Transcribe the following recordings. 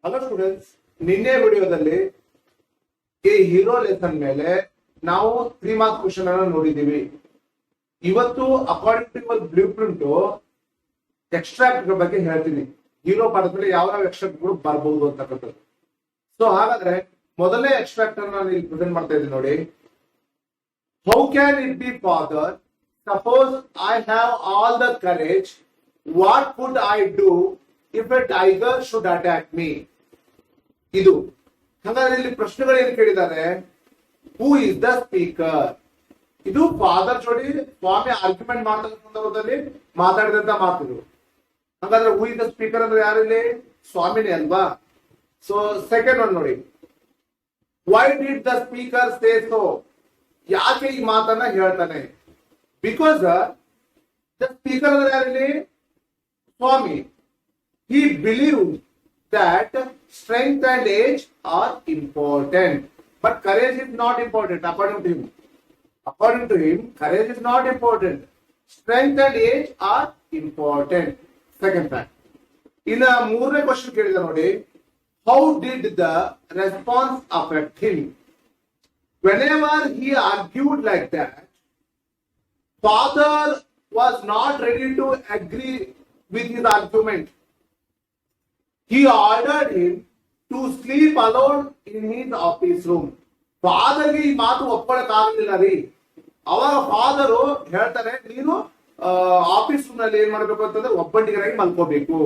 Hello students, ನಿನ್ನೆ ವಿಡಿಯೋದಲ್ಲಿ ಈ ಹೀರೋ ಲೆಸನ್ ಮೇಲೆ ನಾವು 3 ಮಾರ್ಕ್ಸ್ ಕ್ವಶನ್ ಅನ್ನು ನೋಡಿದೀವಿ. ಇವತ್ತು according to your blueprint extract ಬಗ್ಗೆ ಹೇಳ್ತೀನಿ. ಹೀರೋ ಪಾಠದಲ್ಲಿ ಯಾವ ಎಕ್ಸ್ಟ್ರಾಕ್ಟ್ ಗಳು ಬರಬಹುದು ಅಂತಕ್ಕಂಥದ್ದು. ಸೊ ಹಾಗಾದ್ರೆ ಮೊದಲನೇ ಎಕ್ಸ್ಟ್ರಾಕ್ಟ್ ಅನ್ನು ನಾನು ಇಲ್ಲಿ ಪ್ರೆಸೆಂಟ್ ಮಾಡ್ತಾ ಇದ್ದೀನಿ ನೋಡಿ. How can it be father? Suppose I have all the courage, what would I do if A tiger should attack me? ಇದು ಹಾಗಾದ್ರೆ ಇಲ್ಲಿ ಪ್ರಶ್ನೆಗಳು ಏನ್ ಕೇಳಿದ್ದಾರೆ? ಹೂ ಇಸ್ ದ ಸ್ಪೀಕರ್? ಇದು ಫಾದರ್ ಜೋಡಿ ಸ್ವಾಮಿ ಆರ್ಗ್ಯುಮೆಂಟ್ ಮಾಡ್ತಾ ಸಂದರ್ಭದಲ್ಲಿ ಮಾತಾಡಿದಂತ ಮಾತುಗಳು. ಹಾಗಾದ್ರೆ ಹೂ ಇಸ್ ದ ಸ್ಪೀಕರ್ ಅಂದ್ರೆ ಯಾರಿಲ್ಲಿ? ಸ್ವಾಮಿನೇ ಅಲ್ವಾ? ಸೊ ಸೆಕೆಂಡ್ ಒನ್ ನೋಡಿ, why did the speaker say so? ಯಾಕೆ ಈ ಮಾತನ್ನ ಹೇಳ್ತಾನೆ? ಬಿಕಾಸ್ ದ ಸ್ಪೀಕರ್ ಅಂದ್ರೆ ಯಾರಿಲ್ಲಿ? ಸ್ವಾಮಿ. He believes that strength and age are important, but courage is not important according to him. According to him, courage is not important. Strength and age are important. Second fact. In a ಮೂರನೇ question ಕೇಳಿದ ನೋಡಿ, how did the response affect him? Whenever he argued like that, father was not ready to agree with his argument. He ordered him to sleep alone in his office room. Father ಗೆ ಈ ಮಾತು ಒಪ್ಕೊಳ್ಳಕ್ ಆಗಲಿಲ್ಲ ರೀ. ಅವಾಗ father ಹೇಳ್ತಾರೆ, ನೀನು office room ನಲ್ಲಿ ಏನ್ ಮಾಡ್ಬೇಕು ಅಂತಂದ್ರೆ ಒಬ್ಬಂಟಿಗರಾಗಿ ಮಲ್ಕೋಬೇಕು.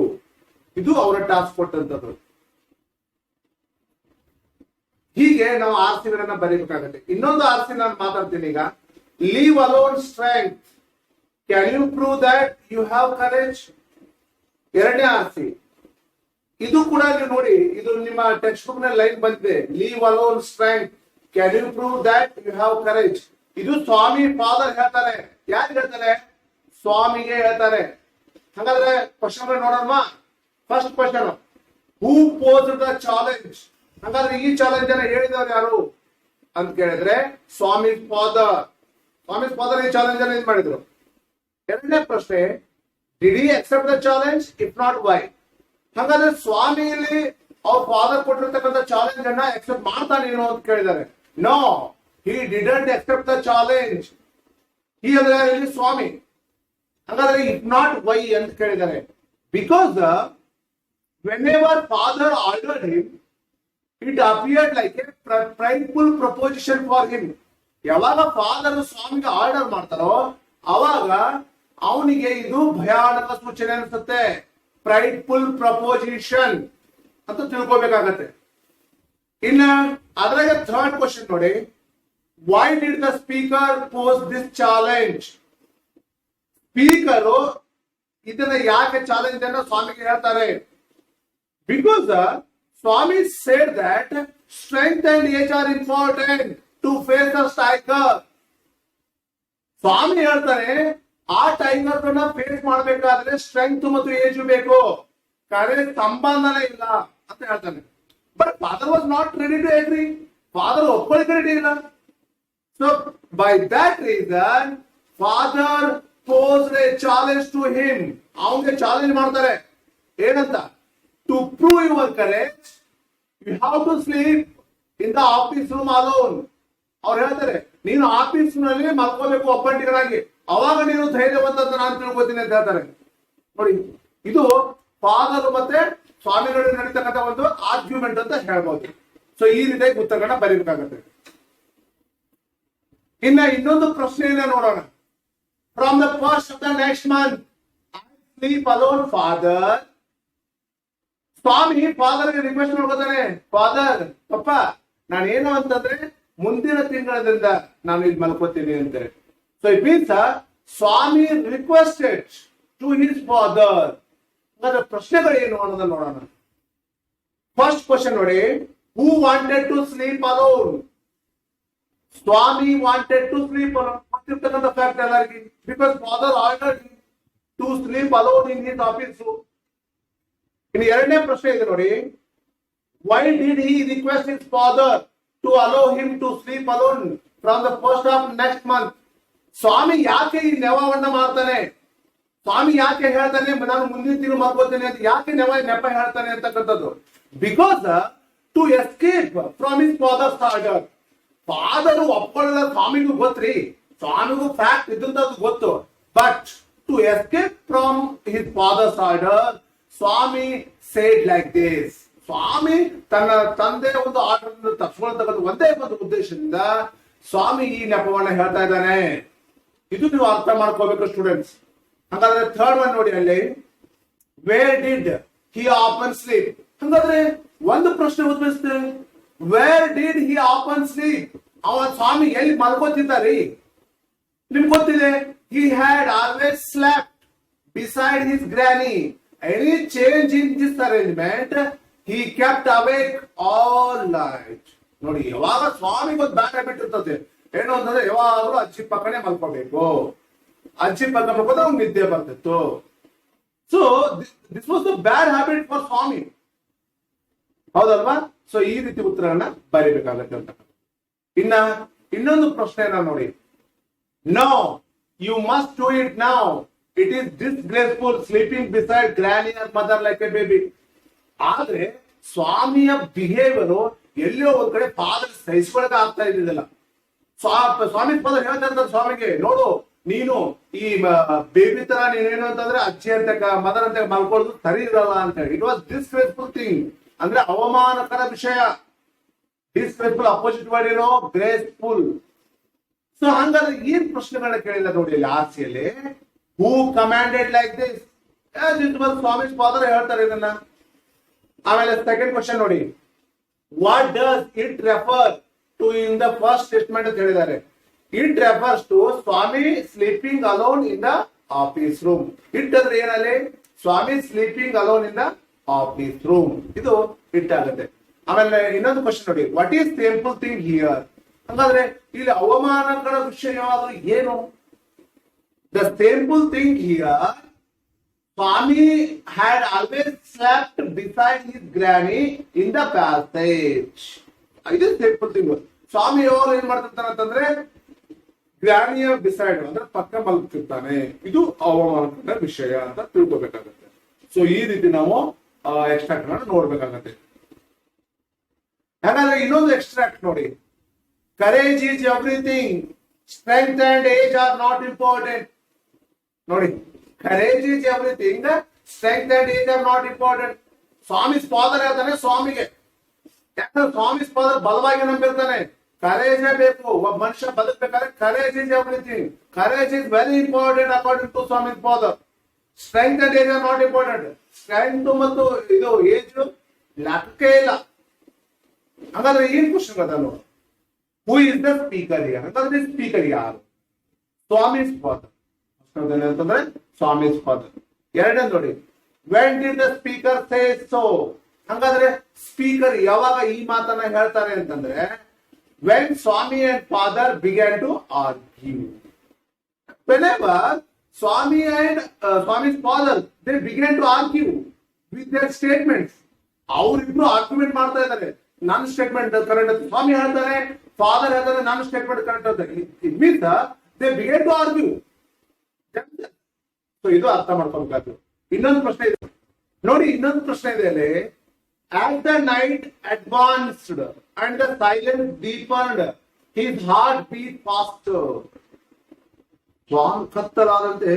ಇದು ಅವರ ಟಾಸ್ಕ್ ಕೊಟ್ಟಂತದ್ದು. ಹೀಗೆ ನಾವು ಆರ್ಸಿಗಳನ್ನ ಬರೀಬೇಕಾಗತ್ತೆ. ಇನ್ನೊಂದು ಆರ್ಸಿ ನಾನು ಮಾತಾಡ್ತೀನಿ ಈಗ. Leave alone strength, can you prove that you have courage? ಎರಡನೇ ಆರ್ಸಿ ಇದು ಕೂಡ ನೀವು ನೋಡಿ, ಇದು ನಿಮ್ಮ ಟೆಕ್ಸ್ಟ್ ಬುಕ್ ನಲ್ಲಿ ಲೈನ್ ಬಂದಿದೆ. ಲೀವ್ alone strength, can you prove that you have ಕರೇಜ್? ಇದು ಸ್ವಾಮಿ ಫಾದರ್ ಹೇಳ್ತಾರೆ. ಯಾರು ಹೇಳ್ತಾರೆ? ಸ್ವಾಮಿಗೆ ಹೇಳ್ತಾರೆ. ಹಾಗಾದ್ರೆ ಕ್ವಶನ್ ನೋಡೋಣ. First question, who pose the challenge? ಹಾಗಾದ್ರೆ ಈ ಚಾಲೆಂಜ್ ಅನ್ನ ಹೇಳಿದವರು ಯಾರು ಅಂತ ಕೇಳಿದ್ರೆ ಸ್ವಾಮಿ ಫಾದರ್. ಸ್ವಾಮಿ ಫಾದರ್ ಈ ಚಾಲೆಂಜ್ ಅನ್ನ ಏನ್ ಮಾಡಿದ್ರು? ಎರಡನೇ ಪ್ರಶ್ನೆ, did he accept the challenge? If not, why? ಹಾಗಾದ್ರೆ ಸ್ವಾಮಿಯಲ್ಲಿ ಅವ್ರ ಫಾದರ್ ಕೊಟ್ಟಿರ್ತಕ್ಕಂಥ ಚಾಲೆಂಜ್ ಅನ್ನ ಎಕ್ಸೆಪ್ಟ್ ಮಾಡ್ತಾನೇನೋ ಅಂತ ಕೇಳಿದ್ದಾರೆ. No, he didn't accept the challenge. ಈ ಅಂದ್ರೆ ಇಲ್ಲಿ ಸ್ವಾಮಿ. ಹಾಗಾದ್ರೆ ಇಫ್ ನಾಟ್, ವೈ ಅಂತ ಕೇಳಿದ್ದಾರೆ. Because whenever father ordered him, it appeared like a prideful proposition for him. ಯಾವಾಗ ಫಾದರ್ ಸ್ವಾಮಿಗೆ ಆರ್ಡರ್ ಮಾಡ್ತಾರೋ ಅವಾಗ ಅವನಿಗೆ ಇದು ಭಯಾನಕ ಸೂಚನೆ ಅನ್ಸುತ್ತೆ. ಪ್ರೈಡ್ಫುಲ್ ಪ್ರಪೋಸಿಷನ್ ಅಂತ ತಿಳ್ಕೋಬೇಕಾಗತ್ತೆ. ಇನ್ನ ಅದ್ರಾಗ ಥರ್ಡ್ ಕ್ವಶನ್ ನೋಡಿ, why did the speaker pose this challenge? Speaker ಇದನ್ನ ಯಾಕೆ ಚಾಲೆಂಜ್ ಅನ್ನ ಸ್ವಾಮಿಗೆ ಹೇಳ್ತಾರೆ? Because Swami said that strength and age are important to face the tiger. Swami ಹೇಳ್ತಾರೆ, ಆ ಟೈಗರ್ ಅನ್ನ ಫೇಸ್ ಮಾಡ್ಬೇಕಾದ್ರೆ ಸ್ಟ್ರೆಂತ್ ಮತ್ತು ಏಜ್ ಬೇಕು, ಕರೇಜ್ ಸಂಬಂಧನೇ ಇಲ್ಲ ಅಂತ ಹೇಳ್ತಾನೆ. But father was not ready to agree. Father ಒಪ್ಕೊಳ್ಳಿಕ್ಕೆ ರೆಡಿ ಇಲ್ಲ. So by that reason father posed a challenge to him. ಅವನಿಗೆ ಚಾಲೆಂಜ್ ಮಾಡ್ತಾರೆ. ಏನಂತ? To prove your courage you have to sleep in the office room alone. ಅವ್ರು ಹೇಳ್ತಾರೆ, ನೀನು office ನಲ್ಲಿ ಮಲ್ಕೋಬೇಕು ಒಬ್ಬಂಟಿಗರಾಗಿ, ಅವಾಗ ನೀನು ಧೈರ್ಯವಂತ ಅಂತ ನಾನು ತಿಳ್ಕೊತೀನಿ ಅಂತ ಹೇಳ್ತಾರೆ. ನೋಡಿ, ಇದು ಫಾದರ್ ಮತ್ತೆ ಸ್ವಾಮಿ ನಡುವೆ ನಡೀತಕ್ಕಂಥ ಒಂದು ಆರ್ಗ್ಯುಮೆಂಟ್ ಅಂತ ಹೇಳ್ಬೋದು. ಸೊ ಈ ರೀತಿಯಾಗಿ ಉತ್ತರಗಳನ್ನ ಬರೀಬೇಕಾಗತ್ತೆ. ಇನ್ನ ಇನ್ನೊಂದು ಪ್ರಶ್ನೆಯನ್ನ ನೋಡೋಣ. From the first of the next month I sleep alone father. Swami ಫಾದರ್ಗೆ ರಿಕ್ವೆಸ್ಟ್ ಮಾಡ್ಕೋತಾನೆ, ಫಾದರ್ ಪಪ್ಪ ನಾನೇನು ಅಂತಂದ್ರೆ ಮುಂದಿನ ತಿಂಗಳಿಂದ ನಾನು ಇಲ್ಲಿ ಮಲ್ಕೋತೀನಿ ಅಂತಾರೆ. So it means Swami requested to his father. ಅದರ ಪ್ರಶ್ನೆಗಳು ಏನು ಅನ್ನೋದನ್ನ ನೋಡೋಣ. ಫಸ್ಟ್ ಕ್ವಶನ್ ನೋಡಿ, who wanted to sleep alone? Swami wanted to sleep alone. ಗೊತ್ತಿರ್ತಕ್ಕಂಥ ಫ್ಯಾಕ್ಟ್ ಎಲ್ಲರಿಗೆ. Because father ordered to sleep alone in his office. ಇನ್ನು ಎರಡನೇ ಪ್ರಶ್ನೆ ಇದೆ ನೋಡಿ, why did he request his father to allow him to sleep alone from the first of next month? Swami ಯಾಕೆ ಈ ನೆವವನ್ನ ಮಾಡ್ತಾನೆ? ಸ್ವಾಮಿ ಯಾಕೆ ಹೇಳ್ತಾನೆ ನಾನು ಮುಂದಿನ ತಿಂಗಳು ಮಲ್ಕೋತೇನೆ ಅಂತ? ಯಾಕೆ ನೆಪ ಹೇಳ್ತಾನೆ ಅಂತಕ್ಕಂಥದ್ದು because to escape from his father's order. Father ಒಪ್ಕೊಳ್ಳಲ್ಲ, ಸ್ವಾಮಿಗೂ ಗೊತ್ತ್ರಿ, ಸ್ವಾಮಿಗೂ ಫ್ಯಾಕ್ಟ್ ಇದ್ದಂತ ಗೊತ್ತು. But to escape from his father's order, Swami said like this. Swami ತನ್ನ ತಂದೆ ಒಂದು ಆರ್ಡರ್ ತಪ್ಪಿಸ್ಕೊಳ್ತಕ್ಕಂಥ ಒಂದೇ ಒಂದು ಉದ್ದೇಶದಿಂದ ಸ್ವಾಮಿ ಈ ನೆಪವನ್ನ ಹೇಳ್ತಾ ಇದ್ದಾನೆ. ಇದು ನೀವು ಅರ್ಥ ಮಾಡ್ಕೋಬೇಕು ಸ್ಟೂಡೆಂಟ್ಸ್. ಹಾಗಾದ್ರೆ ಥರ್ಡ್ ಒನ್ ನೋಡಿ, ಅಲ್ಲಿ where did he often sleep. ಹಾಗಾದ್ರೆ ಒಂದು ಪ್ರಶ್ನೆ ಉದ್ಭವಿಸ್ತೇವೆ, where did he often sleep? ಅವ ಸ್ವಾಮಿ ಎಲ್ಲಿ ಮಲ್ಕೋತಿದ್ದಾರಿ? ನಿಮ್ಗೆ ಗೊತ್ತಿದೆ, he had always slept beside his granny. Any change in this arrangement, he kept awake all night. ನೋಡಿ, ಯಾವಾಗ ಸ್ವಾಮಿಗೆ ಒಂದು ಬ್ಯಾಡ್ ಹ್ಯಾಬಿಟ್ ಇರ್ತದೆ, ಏನು ಅಂತಂದ್ರೆ ಯಾವಾಗಲೂ ಅಜ್ಜಿ ಪಕ್ಕನೆ ಮಲ್ಕೋಬೇಕು. ಅಜ್ಜಿ ಪಕ್ಕ ಮಲ್ಕೋದ್ರೆ ಅವ್ನು ನಿದ್ದೆ ಬರ್ತಿತ್ತು. So this was the bad habit for Swami, ಹೌದಲ್ವಾ? ಸೊ ಈ ರೀತಿ ಉತ್ತರವನ್ನ ಬರೀಬೇಕಾಗತ್ತೆ ಅಂತ. ಇನ್ನೊಂದು ಪ್ರಶ್ನೆಯನ್ನ ನೋಡಿ, no you must do it now. It is disgraceful sleeping beside granny or mother like a baby. ಆದ್ರೆ ಸ್ವಾಮಿಯ ಬಿಹೇವಿಯರ್ ಎಲ್ಲೋ ಒಂದ್ ಕಡೆ ಫಾದರ್ ಸಹಿಸ್ಕೊಳಕ ಆಗ್ತಾ ಇದ್ದಿಲ್ಲ. ಸ್ವಾಮಿ ಫಾದರ್ ಹೇಳ್ತಾ ಇರ್ತಾರೆ ಸ್ವಾಮಿಗೆ, ನೋಡು ನೀನು ಈ ಬೇಬಿ ತರ ನೀನೇನು ಅಂತಂದ್ರೆ ಅಜ್ಜಿ ಅಂತ ಮದರ್ ಅಂತ ಮಲ್ಕೊಳ್ಳೋದು ಸರಿ ಇರಲ್ಲ ಅಂತ ಹೇಳಿ. ಇಟ್ ವಾಸ್ ಡಿಸ್ಗ್ರೇಸ್ಫುಲ್ ಥಿಂಗ್, ಅಂದ್ರೆ ಅವಮಾನಕರ ವಿಷಯ. ಡಿಸ್ಗ್ರೇಸ್ಫುಲ್ ಅಪೋಸಿಟ್ ವರ್ಡ್ ಏನೋ ಗ್ರೇಸ್ಫುಲ್. ಸೊ ಹಂಗಾದ್ರೆ ಏನ್ ಪ್ರಶ್ನೆಗಳನ್ನ ಕೇಳಿಲ್ಲ ನೋಡಿ ಇಲ್ಲಿ ಆರ್ಸಿಯಲ್ಲಿ. Who commanded like this? Swami father ಹೇಳ್ತಾರೆ ಇದನ್ನ. ಆಮೇಲೆ ಸೆಕೆಂಡ್ ಕ್ವಶನ್ ನೋಡಿ, what does it refer to in the first statement ಅಂತ ಹೇಳಿದ್ದಾರೆ. It refers to Swami sleeping alone in the office room. It ಅಂದ್ರೆ ಏನಲ್ಲಿ? Swami sleeping alone in the office room, ಇದು it ಆಗುತ್ತೆ. ಆಮೇಲೆ ಇನ್ನೊಂದು ಕ್ವಶನ್ ನೋಡಿ, what is simple thing here? ಹಾಗಾದ್ರೆ ಇಲ್ಲಿ ಅವಮಾನಕರ ವಿಷಯವಾದ್ರೂ ಏನು? The simple thing here, Swami had always slept beside his granny in the passage. ಇದು ಸಿಂಪಲ್ ಥಿಂಗ್. ಸ್ವಾಮಿ ಯಾವಾಗ ಏನ್ ಮಾಡ್ತಿರ್ತಾನೆ ಅಂತಂದ್ರೆ ಗ್ರಾನಿಯ ಬಿಸೈಡ್ ಅಂದ್ರೆ ಪಕ್ಕ ಮಲ್ತಿರ್ತಾನೆ. ಇದು ಅವಮಾನಕರ ವಿಷಯ ಅಂತ ತಿಳ್ಕೊಬೇಕಾಗತ್ತೆ. ಸೊ ಈ ರೀತಿ ನಾವು ಎಕ್ಸ್ಟ್ರಾಕ್ಟ್ ನೋಡ್ಬೇಕಾಗತ್ತೆ. ಹಾಗಾದ್ರೆ ಇನ್ನೊಂದು ಎಕ್ಸ್ಟ್ರಾಕ್ಟ್ ನೋಡಿ, courage is everything, strength and age are not important. ನೋಡಿ, courage is everything, strength and age are not important. Swami father ಹೇಳ್ತಾನೆ ಸ್ವಾಮಿಗೆ, ಯಾಕಂದ್ರೆ ಸ್ವಾಮಿ ಫಾದರ್ ಬಲವಾಗಿ ನಂಬಿರ್ತಾನೆ. ಕರೇಜ್ ಬೇಕು, ಒಬ್ಬ ಮನುಷ್ಯ ಬದುಕಬೇಕಾದ್ರೆ courage is everything. Courage is very important according to Swami father. Strength and age are not important. Strength ಮತ್ತು ಇದು ಏಜ್ ಲೆಕ್ಕೇ ಇಲ್ಲ. ಹಾಗಾದ್ರೆ ಏನ್ ಕ್ವಶನ್ ಅದ ನೋಡಿ, who is the speaker here? ಹಾಗಾದ್ರೆ ಸ್ಪೀಕರ್ ಯಾರು? ಸ್ವಾಮಿ ಫಾದರ್ ಅಂತಂದ್ರೆ ಸ್ವಾಮಿ ಫಾದರ್. ಎರಡನೇ ನೋಡಿ, when did the speaker say so? ಹಾಗಾದ್ರೆ ಸ್ಪೀಕರ್ ಯಾವಾಗ ಈ ಮಾತನ್ನ ಹೇಳ್ತಾರೆ ಅಂತಂದ್ರೆ when Swami and father began to argue. whenever Swami and Swami's father they began to argue with their statements. ಅವರಿಬ್ರು ಆರ್ಗ್ಯುಮೆಂಟ್ ಮಾಡ್ತಾ ಇದ್ದಾರೆ. ನನ್ನ ಸ್ಟೇಟ್ಮೆಂಟ್ ಕರೆಕ್ಟ್ ಅಂತ ಸ್ವಾಮಿ ಹೇಳ್ತಾರೆ, ಫಾದರ್ ಹೇಳ್ತಾರೆ ನನ್ನ ಸ್ಟೇಟ್ಮೆಂಟ್ ಕರೆಕ್ಟ್ ಅಂತ. It means they began to argue. So ಇದು ಅರ್ಥ ಮಾಡ್ಕೊಬೇಕಾದ್ರು. ಇನ್ನೊಂದು ಪ್ರಶ್ನೆ ಇದೆ ನೋಡಿ, ಇನ್ನೊಂದು ಪ್ರಶ್ನೆ ಇದೆ ಅಲ್ಲಿ. As the night advanced and the silence deepened, his heart beat faster. ಕತ್ತಲಾದಂತೆ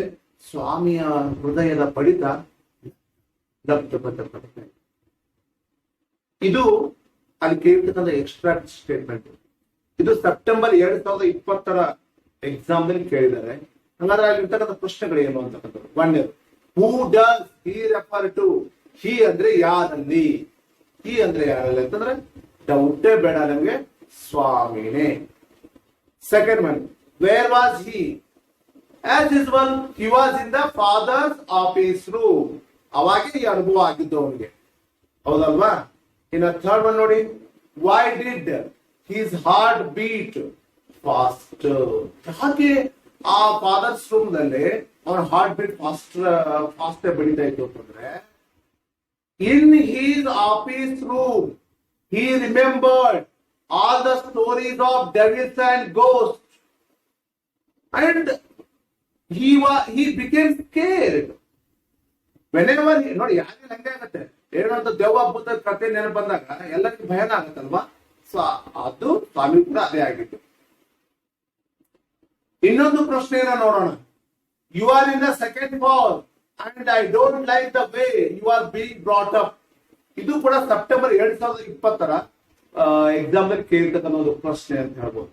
ಸ್ವಾಮಿಯ ಹೃದಯದ ಬಡಿತ ದಪ್ಪ. ಇದು ಅಲ್ಲಿ ಕೇಳಿರ್ತಕ್ಕಂಥ ಎಕ್ಸ್ಟ್ರಾಕ್ಟ್ ಸ್ಟೇಟ್ಮೆಂಟ್. ಇದು ಸೆಪ್ಟೆಂಬರ್ 2020 ಎಕ್ಸಾಮ್ ದಲ್ಲಿ ಕೇಳಿದ್ದಾರೆ. ಹಂಗಾದ್ರೆ ಅಲ್ಲಿ ಇರ್ತಕ್ಕಂಥ ಪ್ರಶ್ನೆಗಳು ಏನು ಅಂತಕ್ಕಂಥದ್ದು. ಒಂದೇ, who does he refer to? He ಅಂದ್ರೆ ಯಾರಲ್ಲಿ, ಹಿ ಅಂದ್ರೆ ಯಾರಲ್ಲಿ ಅಂತಂದ್ರೆ ಡೌಟೇ ಬೇಡ ನಮ್ಗೆ, ಸ್ವಾಮಿನೇ. Second one, where was he? As usual, he was in the father's office room. ಅವಾಗೆ ಈ ಅನುಭವ ಆಗಿದ್ದು ಅವನಿಗೆ, ಹೌದಲ್ವಾ? ಇನ್ನು ಥರ್ಡ್ ಒನ್ ನೋಡಿ, why did his heart beat fast? ಯಾಕೆ ಆ ಫಾದರ್ಸ್ ರೂಮ್ ನಲ್ಲಿ ಅವನ ಹಾರ್ಟ್ ಬೀಟ್ ಫಾಸ್ಟ್ ಬೆಳೀತಾ ಇತ್ತು ಅಂತಂದ್ರೆ, in his office room he remembered all the stories of devils and ghosts and he became scared. Whenever ನೋಡಿ ಯಾರಿಗೆ ಹಂಗೆ ಆಗತ್ತೆ, ಏನಂತ ದೆವ್ವ ಭೂತದ ಕಥೆ ನೆನಪು ಬಂದಾಗ ಎಲ್ಲರಿಗೂ ಭಯನ ಆಗತ್ತಲ್ವಾ. ಸೊ ಅದು ಸ್ವಾಮಿ ಕೂಡ ಅದೇ ಆಗಿತ್ತು. ಇನ್ನೊಂದು ಪ್ರಶ್ನೆಯನ್ನ ನೋಡೋಣ. You are in the second fall and I don't like the way you are being brought up. ಇದು ಕೂಡ ಸೆಪ್ಟೆಂಬರ್ 2020 ಎಕ್ಸಾಮ್ ನಲ್ಲಿ ಕೇಳ್ತಕ್ಕಂಥ ಒಂದು ಪ್ರಶ್ನೆ ಅಂತ ಹೇಳ್ಬೋದು.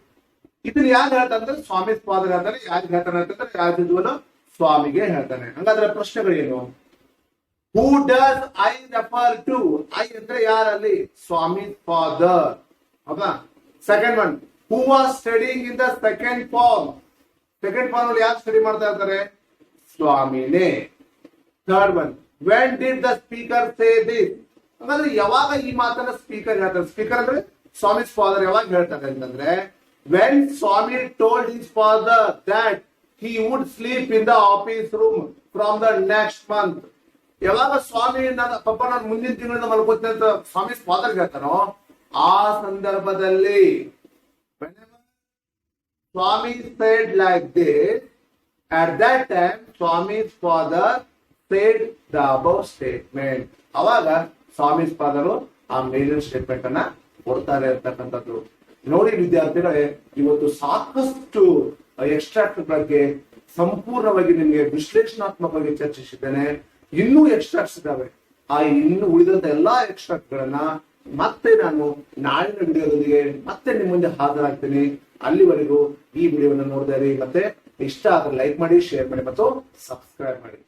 ಇದನ್ನ ಯಾರು ಹೇಳ್ತಾರೆ ಸ್ವಾಮಿ ಫಾದರ್ ಹೇಳ್ತಾರೆ. ಯಾರಿಗೆ ಹೇಳ್ತಾನೆ ಅಂತಂದ್ರೆ ಯಾರು ಸ್ವಾಮಿಗೆ ಹೇಳ್ತಾನೆ. ಹಂಗಾದ್ರೆ ಪ್ರಶ್ನೆಗಳು ಏನು? Who does I refer to? I ಅಂದ್ರೆ ಯಾರಲ್ಲಿ? ಸ್ವಾಮಿ ಫಾದರ್. ಹೌದಾ? Second one, who was studying in the second form? Second form ಅಲ್ಲಿ ಯಾರು ಸ್ಟಡಿ ಮಾಡ್ತಾ ಇರ್ತಾರೆ? ಸ್ವಾಮಿನೇ. Third one, when did the speaker say this? ಹಾಗಾದ್ರೆ ಯಾವಾಗ ಈ ಮಾತನ್ನ ಸ್ಪೀಕರ್ ಹೇಳ್ತಾರೆ? ಸ್ಪೀಕರ್ ಅಂದ್ರೆ ಸ್ವಾಮಿ ಫಾದರ್ ಯಾವಾಗ ಹೇಳ್ತಾರೆ ಅಂತಂದ್ರೆ when Swami told his father that he would sleep in the office room from the next month. ಯಾವಾಗ ಸ್ವಾಮಿ ಪಾಪ ನಾನು ಮುಂದಿನ ತಿಂಗಳಿಂದ ಮಲ್ಕೋತೀನಿ ಅಂತ ಸ್ವಾಮಿ ಫಾದರ್ ಹೇಳ್ತಾನೋ ಆ ಸಂದರ್ಭದಲ್ಲಿ ಸ್ವಾಮಿ said like this, at that time Swami's father said the above statement. ಅವಾಗ ಸ್ವಾಮಿ ಫಾದರು ಆ ಮೇಲಿನ ಸ್ಟೇಟ್ಮೆಂಟ್ ಅನ್ನ ಕೊಡ್ತಾರೆ ಅಂತಕ್ಕಂಥದ್ದು. ನೋಡಿ ವಿದ್ಯಾರ್ಥಿಗಳೇ, ಇವತ್ತು ಸಾಕಷ್ಟು ಎಕ್ಸ್ಟ್ರಾಕ್ಟ್ ಬಗ್ಗೆ ಸಂಪೂರ್ಣವಾಗಿ ನಿಮಗೆ ವಿಶ್ಲೇಷಣಾತ್ಮಕವಾಗಿ ಚರ್ಚಿಸಿದ್ದೇನೆ. ಇನ್ನೂ ಎಕ್ಸ್ಟ್ರಾಕ್ಟ್ಸ್ ಇದಾವೆ. ಆ ಇನ್ನು ಉಳಿದಂತ ಎಲ್ಲಾ ಎಕ್ಸ್ಟ್ರಾಕ್ಟ್ ಗಳನ್ನ ಮತ್ತೆ ನಾನು ನಾಳಿನ ವಿಡಿಯೋದೊಂದಿಗೆ ಮತ್ತೆ ನಿಮ್ಮ ಮುಂದೆ ಹಾಜರಾಗ್ತೀನಿ. ಅಲ್ಲಿವರೆಗೂ ಈ ವಿಡಿಯೋವನ್ನು ನೋಡ್ತಾ ಇರಿ. ಮತ್ತೆ ಇಷ್ಟ ಆದ್ರೆ ಲೈಕ್ ಮಾಡಿ, ಶೇರ್ ಮಾಡಿ ಮತ್ತು ಸಬ್ಸ್ಕ್ರೈಬ್ ಮಾಡಿ.